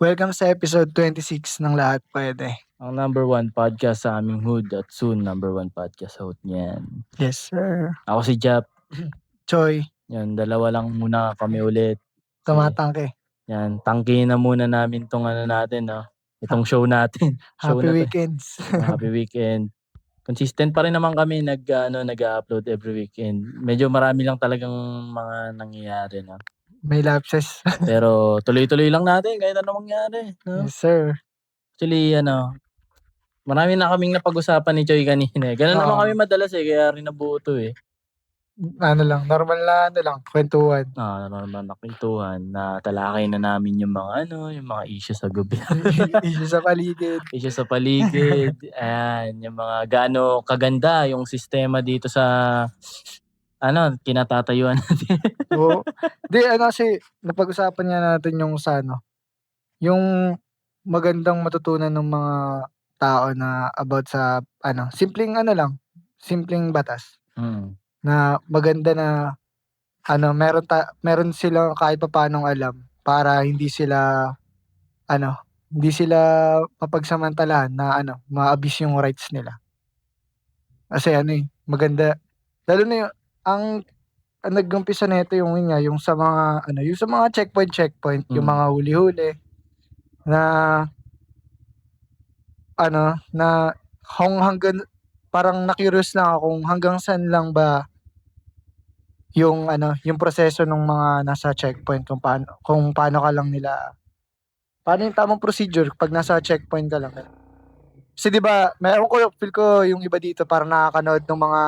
Welcome sa episode 26 ng Lahat Pwede. Ang number one podcast sa aming hood at soon number one podcast host niyan. Yes, sir. Ako si Jap. Choy, Yan, dalawa lang muna kami ulit. tumatangke. Yan, tangkihin na muna namin tong natin, no? Itong show natin. Happy weekends. Happy weekend. Consistent pa rin naman kami nag-upload every weekend. Medyo marami lang talagang mga nangyayari, no? May lapses. Pero tuloy-tuloy lang natin kahit ano mangyari, no? Yes, sir. Actually, marami na kaming napag-usapan ni Choy kanina. Ganun naman kami madalas kaya rin nabuo to Normal na kwentuhan. Normal na kwentuhan na talakay na namin yung mga issue sa gobyerno. Issue sa paligid. Issue sa paligid. Ayan, yung mga gaano kaganda yung sistema dito sa kinatatayuan natin. Oo. Kasi napag-usapan nga natin yung yung magandang matutunan ng mga tao na about sa simpleng batas. Na maganda na meron silang kahit papaanong alam para hindi sila mapagsamantalahan na ma-abuse yung rights nila. Kasi maganda lalo na ang nag-umpisa nito yung sa mga checkpoint, yung mga huli-huli na na hanggang parang na-curious lang ako kung hanggang saan lang ba yung proseso ng mga nasa checkpoint, kung paano ka lang nila, paano yung tamang procedure pag nasa checkpoint ka lang. Kasi 'di ba, feel ko yung iba dito parang nakakanood ng mga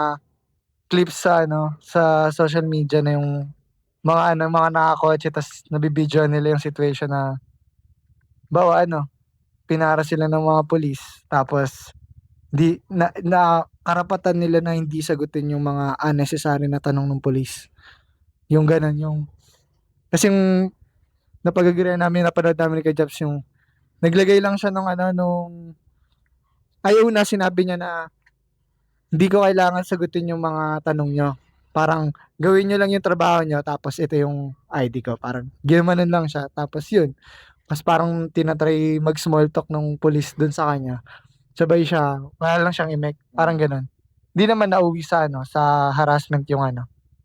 clips sa social media na yung mga nakakotse tas nabibidyohan nila yung situation na pinara sila ng mga pulis tapos karapatan nila na hindi sagutin yung mga unnecessary na tanong ng pulis. Yung ganun, kasi yung napanood namin ni Kuya Japs, yung naglagay lang siya nung sinabi niya na hindi ko kailangan sagutin yung mga tanong nyo. Parang gawin nyo lang yung trabaho nyo tapos ito yung ID ko. Parang ginanon lang siya tapos yun. Mas parang tinatry mag-small talk ng pulis dun sa kanya. Sabay siya, wala lang siyang imek. Parang ganun. Di naman nauwi sa harassment yung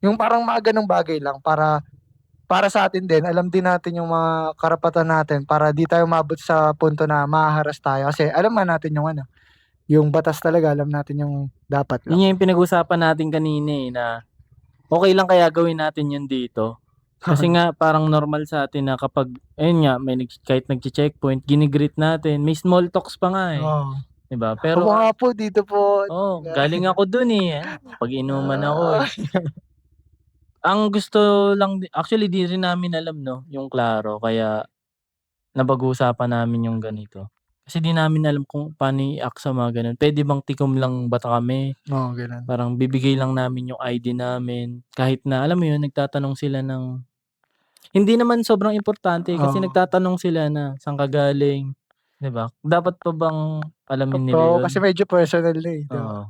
yung parang mga ganung bagay lang para sa atin din, alam din natin yung mga karapatan natin para di tayo mabot sa punto na mahaharas tayo. Kasi alam natin yung batas talaga, alam natin yung dapat lang. Yun yung pinag-usapan natin kanina na okay lang kaya gawin natin yun dito. Kasi nga parang normal sa atin na kapag kahit nagche-checkpoint, gini-greet natin, may small talks pa nga diba? Pero nga po, dito po. galing ako dun pag-inuman ako Ang gusto lang actually di rin namin alam yung klaro kaya napag-uusapan namin yung ganito. Kasi di namin alam kung paano i-act sa mga ganun. Puwede bang tikom lang ba kami? Oo, ganun. Parang bibigay lang namin yung ID namin kahit na alam mo yun nagtatanong sila ng hindi naman sobrang importante kasi nagtatanong sila na saan ka galing, 'di ba? Dapat pa bang alamin nila yun? Kasi medyo personal na di ba? Oo.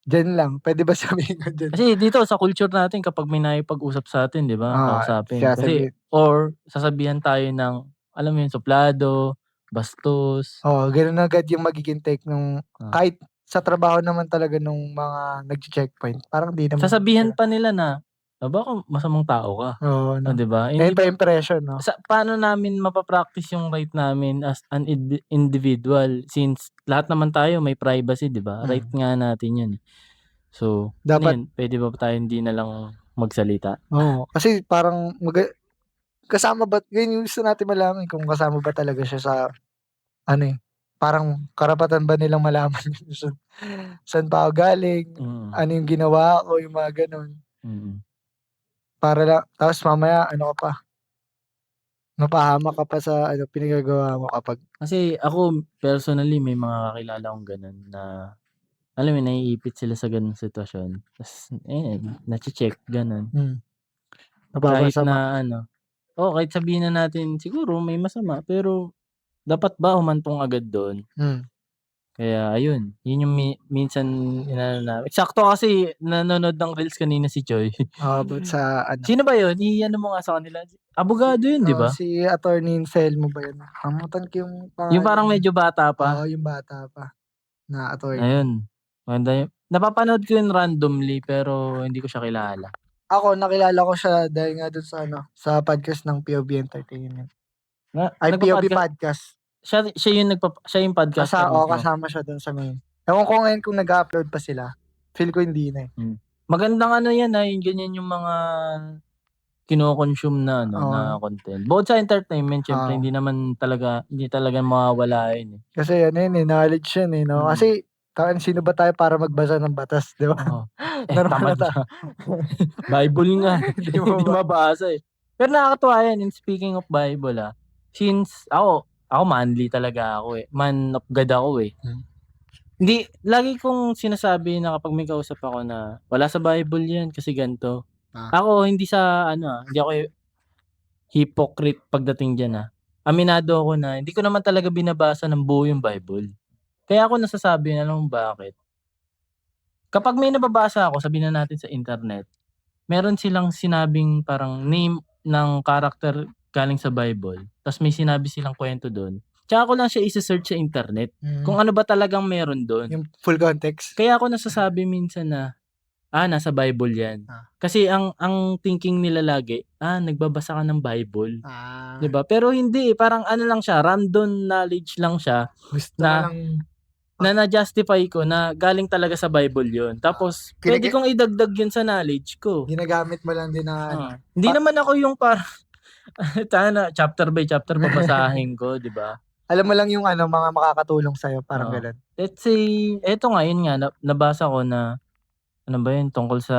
Diyan lang, pwede ba sabihin ko dyan? Kasi dito sa culture natin kapag may nakipag-usap sa atin 'di ba, kausapin. Kasi sasabihan tayo ng alam mo yun, suplado, bastos. Ganun agad yung magiging take nung kahit sa trabaho naman talaga nung mga nagche-checkpoint. Parang di naman. Sasabihan pa nila na, baka masamang tao ka. Oo, 'Di ba? Ayun pa impression, Paano namin mapa-practice yung right namin as an individual since lahat naman tayo may privacy 'di ba? Right nga natin yun So, Dapat pwede ba tayo hindi na lang magsalita? kasi parang kasama ba yun yung gusto natin malaman kung kasama ba talaga siya sa parang karapatan ba nilang malaman saan pa ako galing, ano yung ginawa ko, yung mga ganun. Para lang tapos mamaya ka pa, mapahamak ka pa sa pinagagawa mo kapag Kasi ako personally may mga kakilala akong gano'n na alam mo yun, naiipit sila sa gano'ng sitwasyon ta's nache-check gano'n. Kahit napapasama. na kahit sabihin na natin siguro may masama pero dapat ba humantong agad do'n? Kaya ayun, yun yung minsan inaano namin. Eksakto kasi nanonood ng reels kanina si Choi. About sa ano, Sino ba yun? I-ano mo nga sa kanila. Abogado yun, 'di ba? si Attorney Anselmo ba yun? Nakalimutan ko yung Yung pangalan parang niya. medyo bata Oo, pa. yung bata pa na attorney. Ayun, maganda yun. Napapanood ko yun randomly pero hindi ko siya kilala. Ako nakilala ko siya dahil nga dun sa ano, sa podcast ng POV Entertainment. Ay, POV Nagpa-podcast Podcast. siya yung podcaster mismo? Kasama siya dun sa main. Ewan ko ngayon kung nag-upload pa sila. Feel ko hindi na, eh. Magandang ano yan, yung ganyan yung mga kino-consume na ano, Oo, na content. Bukod sa entertainment siyempre oo. hindi talaga mawawala yun, eh. Kasi ano yun, eh, knowledge yun, eh, 'no? Mm, Kasi sino ba tayo para magbasa ng batas, 'di ba? oo. Normal Tamad na nga. Bible nga, Hindi mo hindi ba mabasa, eh. Pero nakakatuwa yan and speaking of Bible, since ako manly talaga ako, eh, man of God ako, eh. Hmm. Hindi lagi kong sinasabi na kapag may kausap ako na, "Wala sa Bible 'yan kasi gan'to." Ah, Ako hindi sa ano, hindi ako hypocrite pagdating diyan, Aminado ako na hindi ko naman talaga binabasa ng buo yung Bible. Kaya ako nasasabi, alam mo bakit? Kapag may nababasa ako, sabihin na natin sa internet, meron silang sinabing parang name ng character galing sa Bible, ta's may sinabi silang kuwento dun, tsaka ko lang siya ise-search sa internet hmm, kung ano ba talagang meron dun. yung full context? Kaya ako nasasabi minsan na, nasa Bible 'yan. Ah, Kasi ang thinking nila lagi, nagbabasa ka ng Bible, 'di ah, ba? Pero hindi, eh, parang ano lang siya, random knowledge lang siya gusto mo na lang na ah, na-justify ko na galing talaga sa Bible 'yun. Tapos puwede kong idagdag 'yun sa knowledge ko. ginagamit mo lang din na ano, Hindi pa naman ako yung parang sana chapter by chapter babasahin ko, 'di ba? alam mo lang yung ano, mga makakatulong sa'yo, parang Oo. gano'n. Let's say eto nga, yun nga nabasa ko na ano ba yun, tungkol sa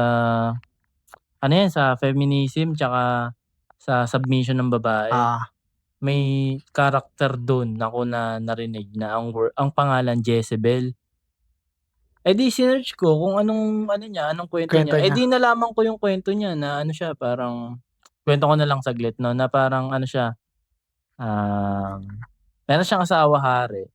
ano yan, sa feminism tsaka sa submission ng babae. Ah, May character dun ako na narinig na ang pangalan Jezebel. Eh, di sinearch ko kung anong ano niya, anong kuwento kuwento niya. Eh, niya. di nalaman ko yung kuwento niya na ano siya, parang kuwento ko na lang saglit 'no, na parang ano siya, um, meron siyang asawa hari,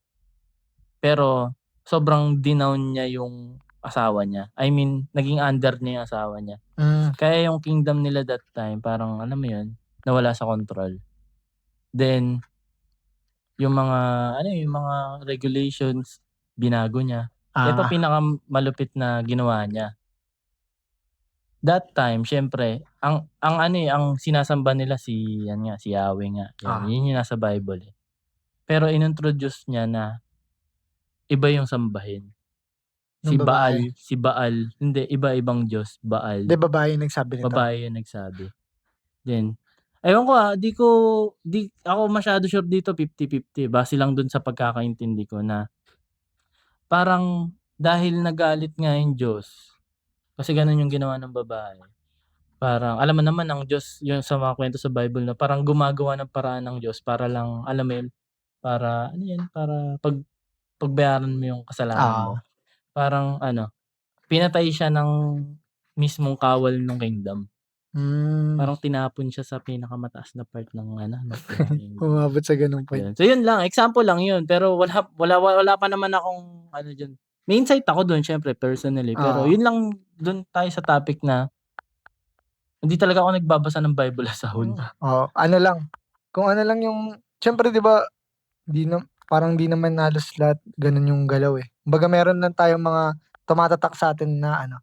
pero sobrang dinown niya yung asawa niya. I mean, naging under niya yung asawa niya. Hmm, Kaya yung kingdom nila that time parang alam mo yun, nawala sa kontrol. Then yung mga yung mga regulations binago niya. Ito ah, pinakamalupit na ginawa niya. That time siyempre ang sinasamba nila si yan nga, si Yahweh nga, yan. ah, Yun yung nasa Bible, eh. Pero inintroduce niya na iba yung sambahin. nung babae. Si Baal, hindi, iba-ibang Diyos, 'Di Baal, babae yung nagsabi nito? babae yung nagsabi. Then ewan ko, di ako masyado sure dito, 50-50 base lang dun sa pagkakaintindi ko na parang dahil nagalit nga yung Diyos, kasi gano'n yung ginawa ng babae. Parang alam mo naman ang Diyos yung sa mga kuwento sa Bible na parang gumagawa ng paraan ng Diyos para lang alam mo yun, para ano yun, para pagbayaran mo yung kasalanan Oo. mo. Parang ano, pinatay siya ng mismong kawal nung kingdom. Hmm, Parang tinapon siya sa pinakamataas na part ng ano, ng kingdom. umabot sa gano'ng point. Yun. So yun lang, example lang yun, pero wala pa naman akong ano diyan. May insight ako dun siyempre personally, pero Oo, yun lang dun tayo sa topic na hindi talaga ako nagbabasa ng Bible as a whole. oo, ano lang, kung ano lang yung siyempre 'di ba, parang di naman halos lahat gano'n yung galaw, eh. Kumbaga meron lang tayong mga tumatatak sa'tin na ano,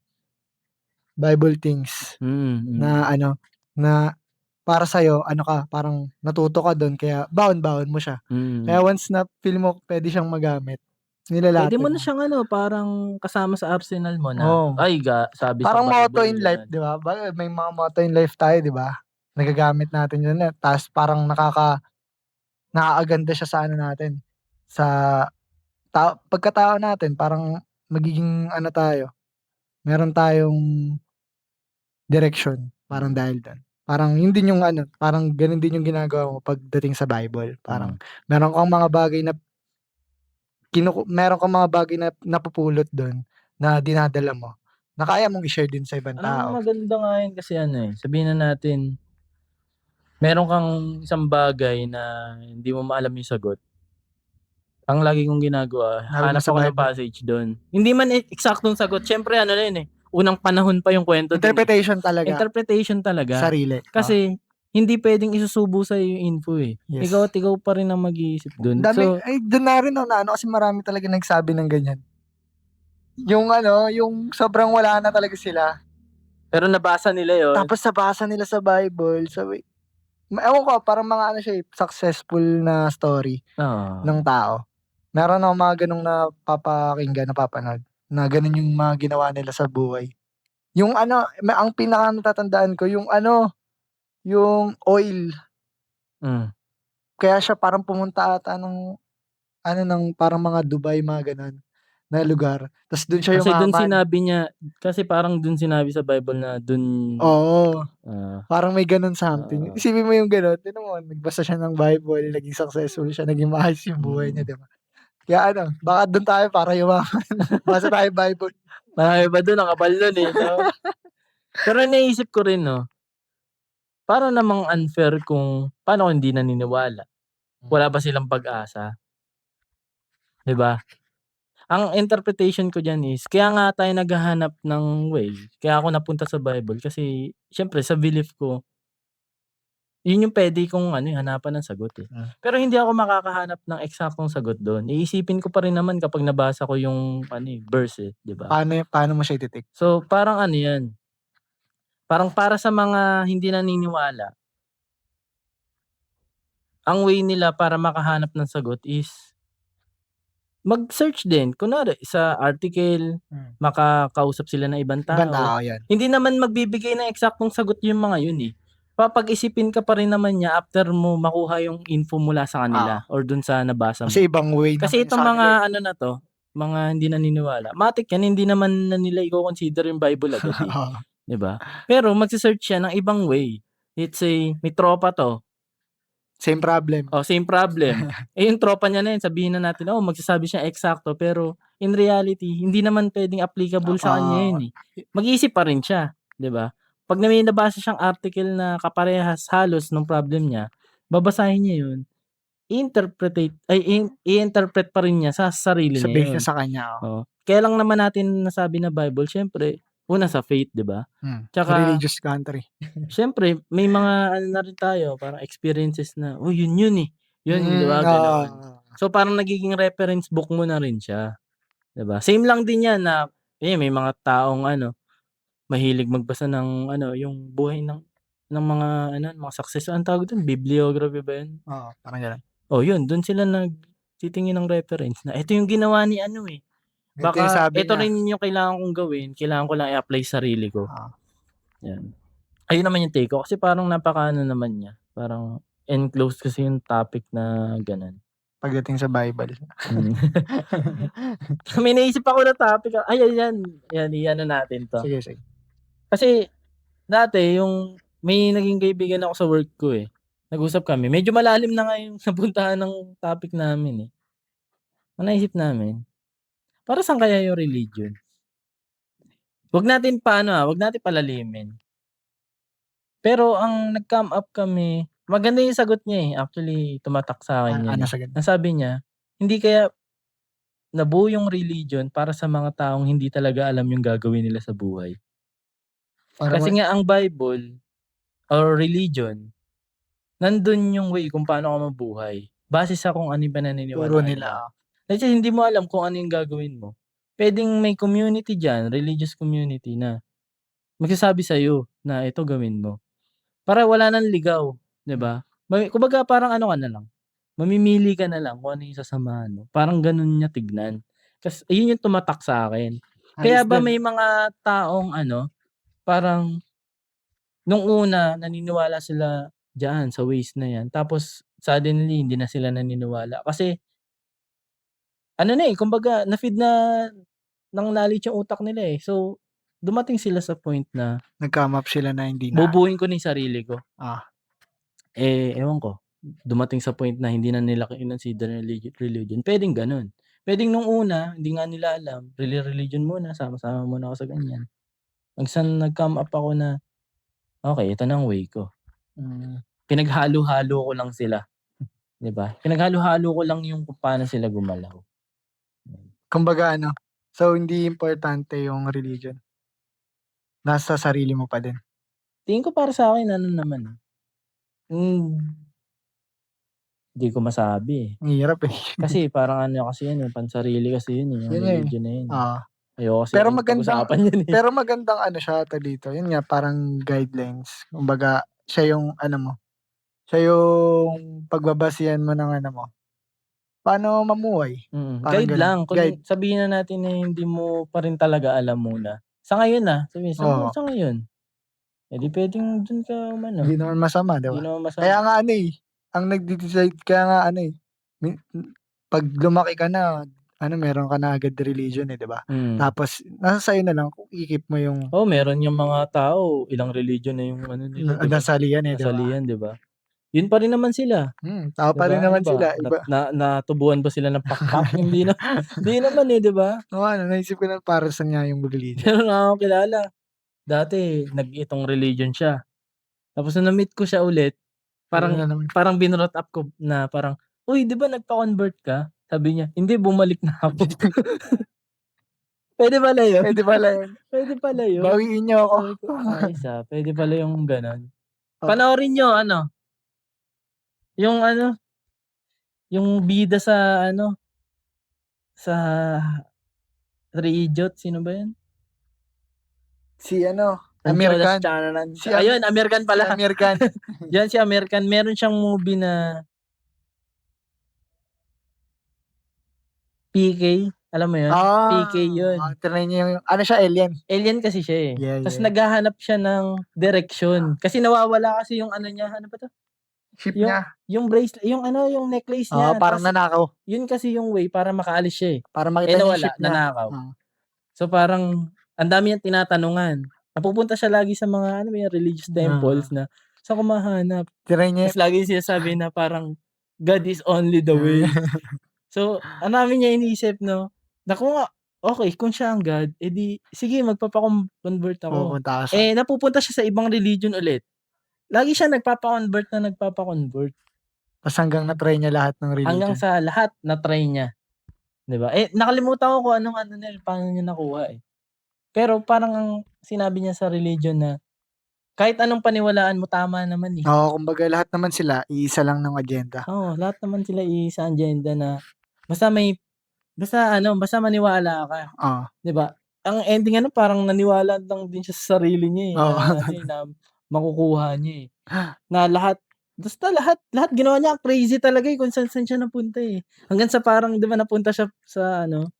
Bible things Mm, na mm, ano, na para sa'yo ano ka, parang natuto ka dun kaya baon-baon mo siya. Kaya mm. once na feel mo puwede siyang magamit, Puwede mo nilalapit na mo. siyang ano, parang kasama sa arsenal mo na, Oo, ay sabi sa parang motto Bible in life gano'n. 'di ba? May mga motto in life tayo 'di ba? Nagagamit natin yun, ta's parang nakakaganda siya sa ano natin, sa pagkatao natin parang magiging ano tayo, meron tayong direksyon parang Mm, dahil dun. Parang yun din yung ano, parang ganun din yung ginagawa mo pagdating sa Bible. Parang mm. meron kang mga bagay na meron kang mga bagay na napupulot dun na dinadala mo, na kaya mong i-share din sa ibang Ang tao. maganda nga yun kasi ano, sabihin na natin meron kang isang bagay na hindi mo maalam yung sagot, Ang lagi kong ginagawa, Hanapin mo hanap sa ako ng Bible. passage dun. Hindi man eksaktong sagot, siyempre ano na yun, unang panahon pa yung kwento dun, Interpretation talaga, Interpretation talaga. sarili. Kasi hindi puwedeng isusubo sa'yo yung info, Yes. Ikaw at ikaw pa rin ang mag-iisip dun. Dami So, ay dun na rin naano kasi marami talaga nagsabi ng ganyan. Yung ano, yung sobrang wala na talaga sila. pero nabasa nila yun. Tapos nabasa nila sa Bible, sabi ewan ko parang mga ano siya, successful na story Oo. ng tao. Meron akong mga ganong napapakinggan, napapanood, na ganun yung mga ginawa nila sa buhay. Yung ano, ang pinaka-natatandaan ko yung ano, yung oil. Hmm. Kaya siya parang pumunta ata nung ano, ng parang mga Dubai, mga gano'n na lugar. Tas dun siya Kasi dun yumaman. sinabi niya kasi parang dun sinabi sa Bible na dun, Oo, ah, parang may gano'n something. oo. Isipin mo yung gano'n, tignan mo nagbasa siya ng Bible, naging successful siya, naging maayos yung buhay niya, Mm. 'di ba? Kaya ano, baka dun tayo para yumaman, basa tayo Bible. Marami pa dun nakapal nun, 'no? Pero naisip ko rin 'no, para namang unfair kung paano kung hindi naniniwala, wala ba silang pag-asa, 'di ba? Ang interpretation ko diyan is kaya nga tayo naghahanap ng way, kaya ako napunta sa Bible kasi siyempre sa belief ko, yun yung puwede kong ano, hanapan ng sagot, Hmm. Pero hindi ako makakahanap ng eksaktong sagot dun, iisipin ko pa rin naman kapag nabasa ko yung ano, verse, 'di ba? Paano mo siya ite-take? So, parang ano 'yan, parang para sa mga hindi naniniwala, ang way nila para makahanap ng sagot is mag-search din. Kunwari sa article, Hmm. makakausap sila ng ibang Ibang tao. tao 'yan. Hindi naman magbibigay ng eksaktong sagot yung mga yun, Papag-isipin ka pa rin naman niya after mo makuha yung info mula sa Oo, kanila or dun sa nabasa kasi mo. ibang way Kasi naman itong sa kanila, eh. mga ano na 'to, mga hindi naniniwala, matik yan hindi naman na nila iko-consider yung Bible agad, Oo, 'di ba? Pero magse-search siya ng ibang way. Let's say may tropa 'to. same problem. Oh, same problem. Yung tropa niya na yun sabihin na natin, magsasabi siya eksakto pero in reality hindi naman puwedeng applicable sa kanya Oo, yun, Mag-iisip pa rin siya, 'di ba? 'Pag may nabasa siyang article na kaparehas halos nung problem niya, babasahin niya yun, i-interpret pa rin niya sa sarili sa niya base yun, niya sa kanya, oo. Kaya lang naman natin nasabi na Bible siyempre una sa faith, 'di ba? Tsaka religious country. siyempre may mga ano na rin tayo parang experiences na, yun, yun 'di ba gano'n. Oo. So parang nagiging reference book mo na rin siya, 'di ba? Same lang din 'yan na, may mga taong ano, mahilig magbasa ng ano, yung buhay ng mga ano, mga success anong tawag dun, bibliography ba yun? Oo, parang gano'n. Oh yun, dun sila nagtitingin ng reference na eto yung ginawa ni ano, Ganito yung baka sabi eto niya, rin yung kailangan kong gawin, kailangan ko lang i-apply sa sarili ko, oo, 'yan. Ayun naman yung take ko kasi parang napakaano naman niya, parang enclosed kasi yung topic na gano'n. pagdating sa Bible. Hmm. May naisip ako na topic, ayan, i-ano natin 'to. Sige, sige. Kasi dati yung may naging kaibigan ako sa work ko, nag-usap kami, medyo malalim na nga yung napuntahan ng topic namin, Ang naisip namin, para saan kaya yung religion? Wag natin palalimin. Pero ang nag-come up kami, maganda yung sagot niya, actually tumatak sa'kin yan, Ano sagot? Ang sabi niya, hindi kaya nabuo yung religion para sa mga taong hindi talaga alam yung gagawin nila sa buhay. Para Kasi nga ang Bible or religion, nandun yung way kung paano ka mabuhay, base sa kung ano yung turo pinaniniwalaan nila, nila. Kasi hindi mo alam kung ano yung gagawin mo. Puwedeng may community diyan, religious community na magsasabi sa'yo na, "Ito gawin mo." Para wala ng ligaw, 'di ba? Kumbaga parang ano ka na lang, mamimili ka na lang kung ano yung sasamahan mo, parang gano'n niya tignan. Ayun yung tumatak sa'kin. Kaya ayos ba din. may mga taong ano, parang nung una naniniwala sila diyan sa ways na 'yan, tapos suddenly hindi na sila naniniwala kasi ano na, kumbaga na-feed na ng knowledge yung utak nila, So, dumating sila sa point na Nag-come up sila na hindi na ano, bubuuin ko na yung sarili ko. ah, Ewan ko, dumating sa point na hindi na nila kinonsider na religion, puwedeng gano'n. Puwedeng nung una hindi nga nila alam, religion muna, sama-sama muna ako sa ganyan. Hanggang sa nag-come up ako na, okey ito na ang way ko. hmm, Pinaghalo-halo ko lang sila, 'di ba? Pinaghalo-halo ko lang yung kung paano sila gumalaw. Kumbaga ano, so hindi importante yung religion, nasa sarili mo pa din. Tingin ko para sa'kin ano naman, di ko masabi, eh. Ang hirap, eh. Kasi parang ano kasi yan, eh, pansarili kasi yun, eh, yung Yun nga, eh, religion na yun, eh. oo. Ayoko kasi Pero rin magandang pag-usapan yan, eh. pero magandang ano siya, tawag dito, yun nga parang guidelines. Kumbaga siya yung ano mo, siya yung pagbabasehan mo ng ano mo, paano mamuhay, parang Guide gano'n, lang guide. kung sabihin na natin na hindi mo pa rin talaga alam muna. Sa ngayon, sabihin Oo, sa ngayon, eh, di puwedeng dun ka hindi umano, naman masama, 'di di ba? naman Kaya masama. nga ano, eh, ang nagde-decide kaya nga ano, eh, mi 'pag lumaki ka na, ano meron ka na agad religion, eh, 'di ba? Mm. Tapos nasa sa'yo na lang kung i-keep mo yung Oo, meron yang mga tao ilang religion na yung ano nila, 'di ba? nasaliyan, eh, 'di ba? Nasalihan, 'di ba? Yun pa rin naman sila, Tao 'di pa rin ba? Ano naman ba, sila, iba. natubuhan ba sila ng pakpak? Hindi na hindi naman, eh, 'di ba? Oo nga 'no, naisip ko na para saan nga yung religion. Meron nga akong kilala, dati itong religion siya, tapos nung na-meet ko siya ulit, Wala parang na naman. parang binrought up ko na parang, "Uy, 'di ba nagpa-convert ka?" Sabi niya, "Hindi, bumalik na ako." Puwede pala yun, Puwede pala yun, puwede pala yun. bawiin niyo ako. Sabi ko, ayos, puwede pala yung gano'n. Oo, Panoorin niyo ano, yung ano, yung bida sa ano, sa Three Idiots, sino ba yun? si ano, Enjoy Amir the Khan, Channel, si ayun, American si pala. Amir Khan. Yan si American, meron siyang movie na PK, alam mo yun? PK yun. Triny niyo yung ano siya, alien? Alien kasi siya, eh, Yeah, ta's yeah. naghahanap siya ng direksyon, kasi nawawala kasi yung ano niya, ano ba 'to? Ship Yung niya, yung ano, yung necklace niya, parang ta's nanakaw, yun kasi yung way para makaalis siya, eh. para Eh, makita niya yung nawala, ship niya. nanakaw. Oo, So, parang ang dami niyang tinatanungan. Napupunta siya lagi sa mga ano mo yun, religious temples oo. na saan ko mahahanap? Triny niya Ta's lagi niyang sinasabi na parang, "God is only the way." So, ang dami niya iniisip 'no, na kung okey kung siya ang God, eh, di sige convert ako. pumupunta ka sa Eh, napupunta siya sa ibang religion ulit. Lagi siya nagpapa-convert. ta's hanggang na-try niya lahat ng Hanggang religion. sa lahat na-try niya, 'di ba? Eh, nakalimutan ko kung anong ano niya, paano niya nakuha, eh. Pero parang ang sinabi niya sa religion na kahit anong paniwalaan mo tama naman, eh. Oo, kumbaga lahat naman sila iisa lang ng agenda. Oo, lahat naman sila iisa agenda na basta may basta maniwala ka, Oo, 'di ba? Ang ending ano parang naniwala lang din siya sa sarili niya, eh, na oo. ano, eh, na makukuha niya, eh. Na lahat basta lahat lahat ginawa niya, crazy talaga, eh, kung saan-saan siya napunta, eh. Hanggang sa parang 'di ba napunta siya sa ano,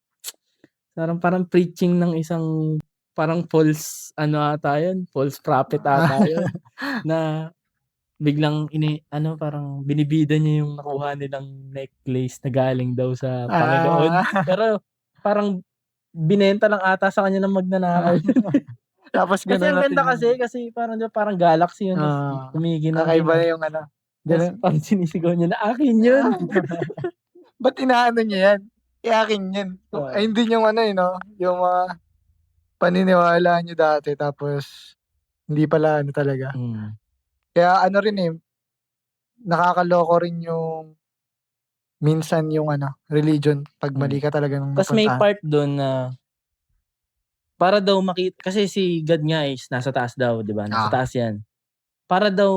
parang parang preaching ng isang parang false ano ata yun, false prophet ata yun, na biglang ano, parang binibida niya yung nakuha nilang necklace na galing daw sa Panginoon. Ah, Pero parang binenta lang ata sa kanya ng magnanakaw. tapos Kasi gano'n ang na ganda tinanong. kasi parang 'di ba parang galaxy yun ta's Oo, kakaiba kumikinang-kinang, na yung ano, ta's gano'n. parang sinisigaw niya na, "Akin yun." Ba't inaano niya 'yan? Eh, akin 'yan. Ay Oo, hindi yung ano, eh, 'no, yung mga paniniwala niyo dati tapos hindi pala ano talaga. mm, Kaya ano rin, eh, nakakaloko rin yung minsan yung ano, religion 'pag mali mm. ka talaga ng Ta's may napuntahan. part dun na para daw kasi si God nga is nasa taas daw, 'di ba, nasa Oo, taas 'yan. Para daw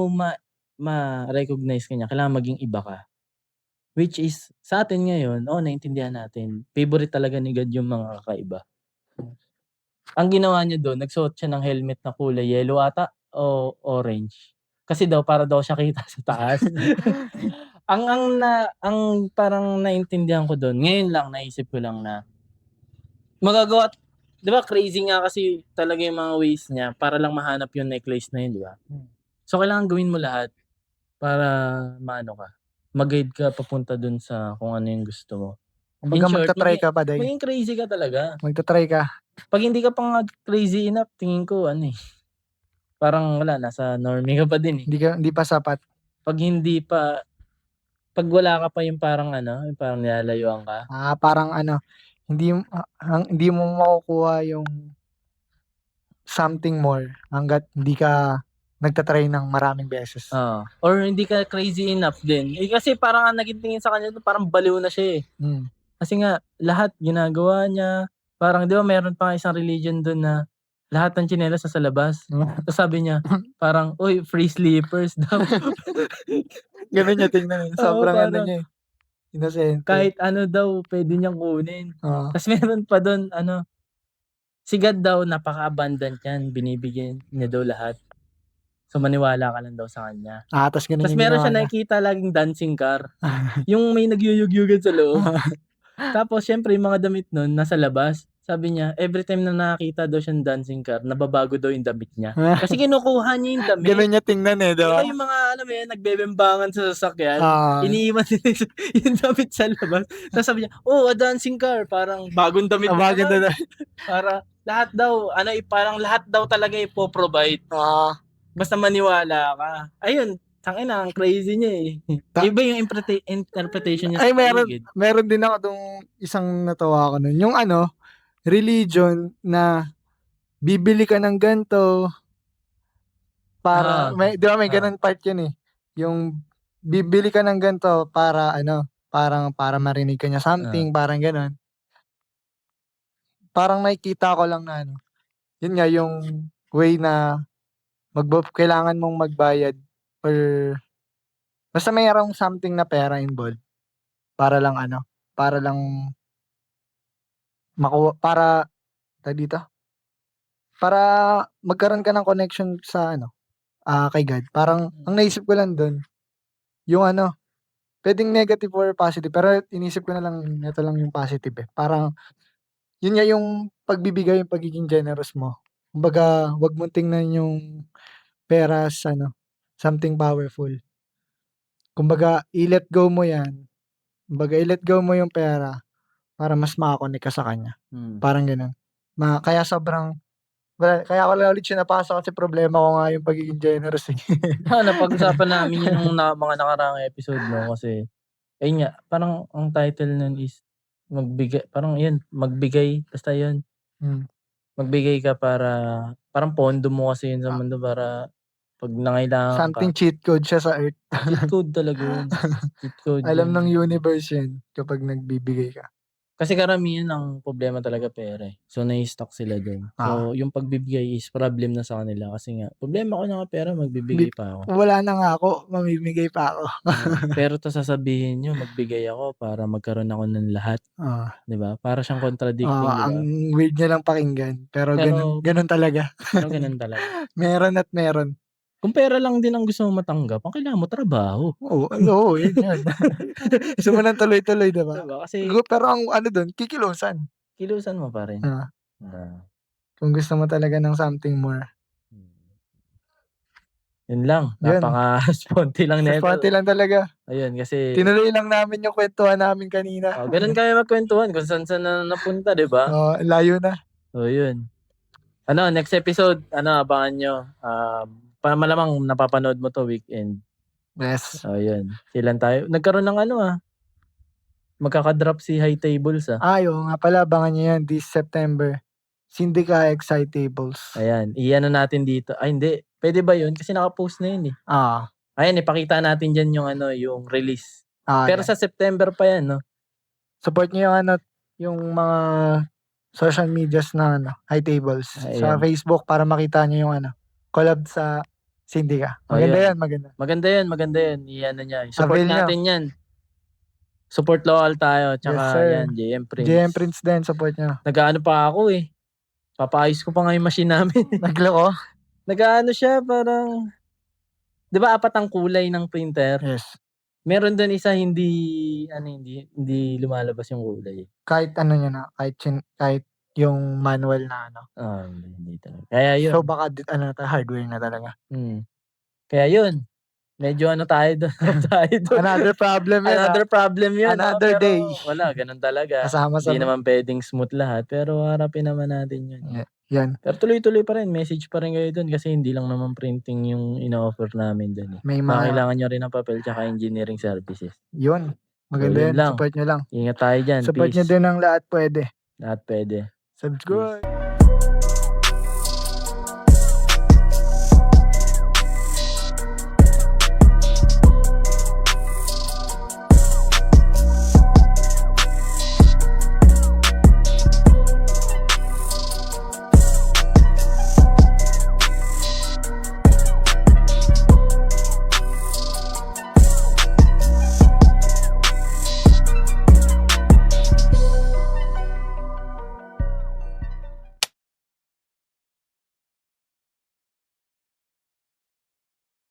ma-recognize ka niya kailangan maging iba ka. Which is sa atin ngayon, oo, naintindihan natin, favorite talaga ni God yung mga kakaiba. Ang ginawa niya dun nagsuot siya ng helmet na kulay yellow ata o orange. Kasi daw para daw siya kita sa taas. Ang parang naintindihan ko dun, ngayon lang naisip ko lang na magagawa 'di ba crazy nga kasi talaga yung mga ways niya para lang mahanap yung necklace na yun, 'di ba? So, kailangan gawin mo lahat para maano ka, ma-guide ka papunta dun sa kung ano yung gusto mo. In kumbaga short, magta-try ka pa day, maging crazy ka talaga. magta-try ka. 'Pag hindi ka pa nga crazy enough tingin ko ano, eh, parang wala nasa normie ka pa din, eh. Hindi pa sapat. 'Pag hindi pa 'Pag wala ka pa yung parang ano, yung parang nilalayuan ka. Parang ano, hindi mo makukuha yung something more hangga't hindi ka nagta-try ng maraming beses. Oo. Or hindi ka crazy enough din. Eh, kasi parang ang naging tingin sa kanya parang baliw na siya, eh. Kasi nga lahat ginagawa niya, parang 'di ba meron pa nga isang religion dun na lahat ng tsinelas nasa labas. Tapos sabi niya parang, "Uy, free slippers daw." Gano'n niya tingnan, Oo, sobrang ano parang niya, inosente. kahit ano daw puwede niyang kunin. Oo. Tas meron pa dun ano, si God daw napaka-abundant niyan, binibigyan niya daw lahat. So, maniwala ka lang daw sa kanya. Tas gano'n Tas yung meron ginawa siyang niya. nakikita laging dancing car, yung may nagyuyug-yugan sa loob. Tapos siyempre yung mga damit nun nasa labas. Sabi niya everytime na nakakita daw siyang dancing car nababago daw yung damit niya. Kasi kinukuha niya yung damit. Gano'n niya tingnan, eh, 'di ba? Pero yung mga alam mo yun nagbebembangan sa sasakyan, Oo. iniiwan nila yung damit sa labas. Tapos sabi niya, "Oh, a dancing car." Parang bagong damit na Bagong naman. damit. Para lahat daw ano, parang lahat daw talaga ipo-provide. Oo. Basta maniwala ka. Ayun, tangina ang crazy niya, eh. Iba yung interpretation niya Ay, sa paligid. meron din ako dong isang natawa ako nun, yung ano, religion na bibili ka ng gan'to para Oo, 'di ba may oo. gano'n part yun, eh, yung bibili ka ng gan'to para ano, parang para marinig ka niya Oo. something, parang gano'n. Parang nakikita ko lang na ano, yun nga yung way na kailangan mong magbayad or basta mayroong something na pera involved para lang ano, para lang para tawag dito, para magkaroon ka ng connection sa ano, kay God. Parang ang naisip ko lang dun, yung ano, puwedeng negative or positive pero inisip ko na lang eto lang yung positive, eh. Parang yun nga yung pagbibigay, yung pagiging generous mo. Kumbaga, 'wag mong tingnan yung pera as ano, something powerful. Kumbaga i-let go mo 'yan, kumbaga i-let go mo yung pera para mas maka-connect ka sa kanya, parang gano'n. Kaya sobrang kaya ko lang ulit siya napasok kasi problema ko nga yung pagiging generous, eh. Oo, napag-usapan namin yun nung mga nakaraang episode 'no, kasi ayun nga, parang ang title nun is parang yun, magbigay basta yun. Hmm. Magbigay ka para parang pondo mo kasi yun sa Ah, mundo para 'pag nangailangan ka, something cheat code siya sa earth. cheat code talaga yun. Cheat code Alam yun. ng universe 'yun kapag nagbibigay ka. Kasi karamihan ang problema talaga pera, eh. So, nai-stuck sila dun. Oo. So, yung pagbibigay is problem na sa kanila kasi nga, "Problema ko na nga pera, Hindi, magbibigay pa ako." wala na nga ako, mamimigay pa ako. Pero tas sasabihin niyo magbigay ako para magkaroon ako ng lahat, Oo. 'di ba? Para siyang Oo, contradicting, 'di ang ba? weird niya lang pakinggan, pero Pero gano'n talaga. gano'n talaga. Meron at meron. Kung pera lang din ang gusto mong matanggap, ang kailangan mo trabaho. Oo, oo, 'yun 'yun. Gusto mo ng tuloy-tuloy, 'di 'Di ba? ba kasi Pero ang ano dun, kikilusan. kilusan mo pa rin. Oo, Ah, kung gusto mo talaga ng something more. yun lang, 'Yun, napaka-sponte lang sa nito. sponte lang talaga. Ayun kasi Tinuloy lang namin yung kwentuhan namin kanina. gano'n kami magkuwentuhan kung saan-saan na napunta, 'di ba? Oo, layo na. So yun. Ano, next episode ano, abangan niyo, malamang napapanood mo 'to weekend. Yes. Oh, yun, kailan tayo nagkaroon ng ano, magkaka-drop si High Tables, Oo nga pala, abangan niyo 'yan this September. Syndica Excitables. Ayan, i-ano natin dito ay hindi, puwede ba yun? Kasi naka-post na yun, eh. Oo, Ayan, ipakita natin diyan yung ano, yung release. oo, Pero 'yan. sa September pa yan 'no? Support niyo yung ano, yung mga social medias na ano, High Tables. Sa Ayan, Facebook para makita niyo yung ano, collab sa Syndica. oh Maganda yun. 'yan, maganda. Maganda yan, i-ano niya, support Avail niyo. natin yan. Support local tayo Yes, tsaka sir. yan JM JM Prints. Prints din, support niyo. Nag-aano pa ako, papaayos ko pa nga yung machine namin. Nagloko? Nag-aano siya parang 'di ba 4 ang kulay ng printer? Yes. Meron dun isa hindi ano, hindi lumalabas yung kulay. Kahit ano niyo na, kahit yung manual na ano. Hindi talaga. Kaya So, yun, baka ano na hardware na talaga. hmm. Kaya yun, medyo ano tayo dun, off tayo dun. Another problem 'yan, Another problem yun, another pero day. wala ganun talaga. Hindi Kasama-sama naman puwedeng smooth lahat, pero harapin naman natin yun. 'yan, Pero tuloy-tuloy pa rin, message pa rin kayo dun kasi hindi lang naman printing yung ino-offer namin dun, eh. may Baka mga kailangan niyo rin ng papel tsaka engineering services. 'yun, So maganda yun 'yan, lang, support niyo lang. ingat tayo diyan, Support niyo peace. din ang lahat puwede. Lahat puwede, peace. Subscribe.